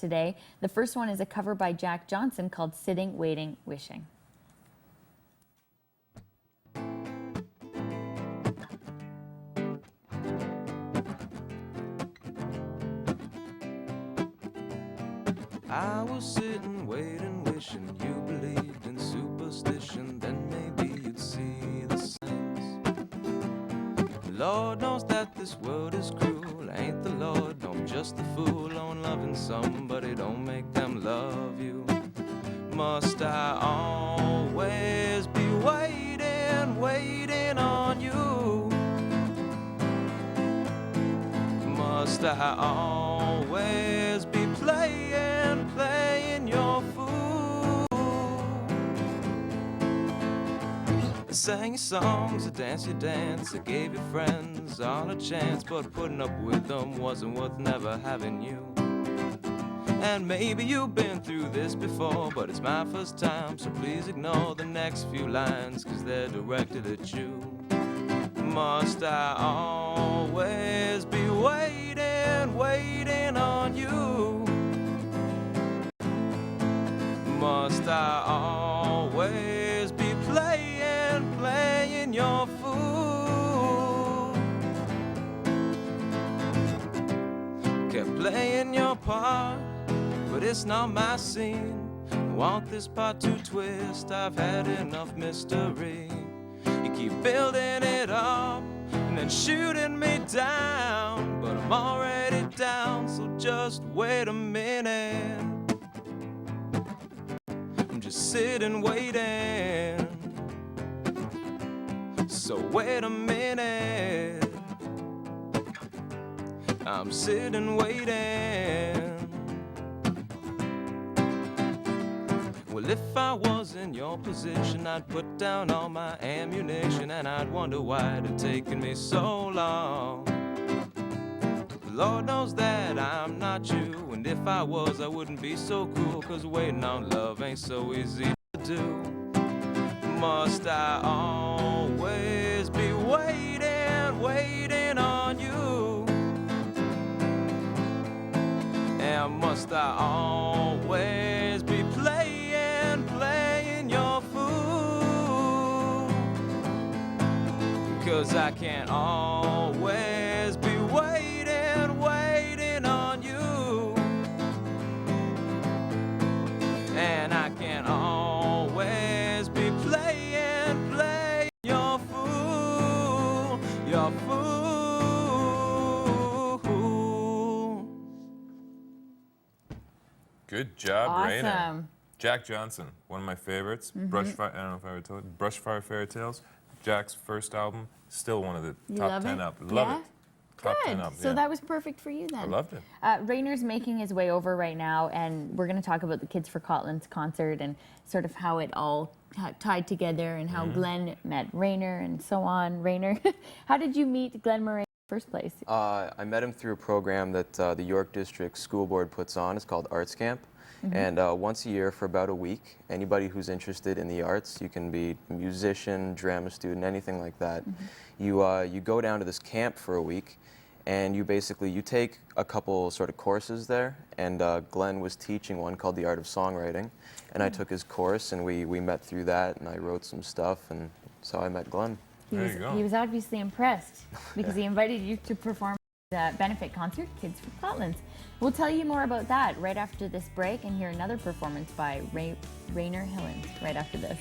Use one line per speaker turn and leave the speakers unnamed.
today. The first one is a cover by Jack Johnson called Sitting, Waiting, Wishing.
I was sitting, waiting, wishing you believed in superstition. Then maybe you'd see the signs. Lord knows that this world is cruel. I ain't the Lord, no, I'm just a fool on loving somebody. Don't make them love you. Must I always be waiting, waiting on you? Must I always be playing, playing your fool? I sang your songs, I danced your dance, I gave your friends all a chance, but putting up with them wasn't worth never having you. And maybe you've been through this before, but it's my first time, so please ignore the next few lines, 'cause they're directed at you. Must I always be waiting, waiting on you? Must I always be playing, playing your fool? Kept playing your part, but it's not my scene. Want this part to twist, I've had enough mystery. You keep building it up and then shooting me down, but I'm already down, so just wait a minute. I'm just sitting waiting, so wait a minute. I'm sitting waiting. Well, if I was in your position, I'd put down all my ammunition, and I'd wonder why it had taken me so long. Lord knows that I'm not you, and if I was, I wouldn't be so cool, 'cause waiting on love ain't so easy to do. Must I always be waiting, waiting on you? And must I always be playing, playing your fool? 'Cause I can't always be waiting, waiting on you. And I can't always be playing, playing your fool, your fool.
Good job, Rainer.
Awesome.
Jack Johnson, one of my favorites. Brushfire, I don't know if I ever told you. Brushfire Fairy Tales, Jack's first album, still one of the
You
top
love
10
it?
up. Love
Yeah?
it. Top
Good.
10 up.
So
yeah.
that was perfect for you then.
I loved it.
Rainer's making his way over right now, and we're going to talk about the Kids for Cotland's concert and sort of how it all tied together and how Glenn met Rainer and so on. Rainer, how did you meet Glenn Murray in the first place?
I met him through a program that the York District School Board puts on. It's called Arts Camp. And once a year for about a week, anybody who's interested in the arts, you can be a musician, drama student, anything like that. You go down to this camp for a week, and you take a couple sort of courses there. And Glenn was teaching one called The Art of Songwriting, and I took his course, and we met through that, and I wrote some stuff, and so I met Glenn.
There you go.
He was obviously impressed because he invited you to perform the benefit concert, Kids for Cotland. We'll tell you more about that right after this break and hear another performance by Rainer Hilland right after this.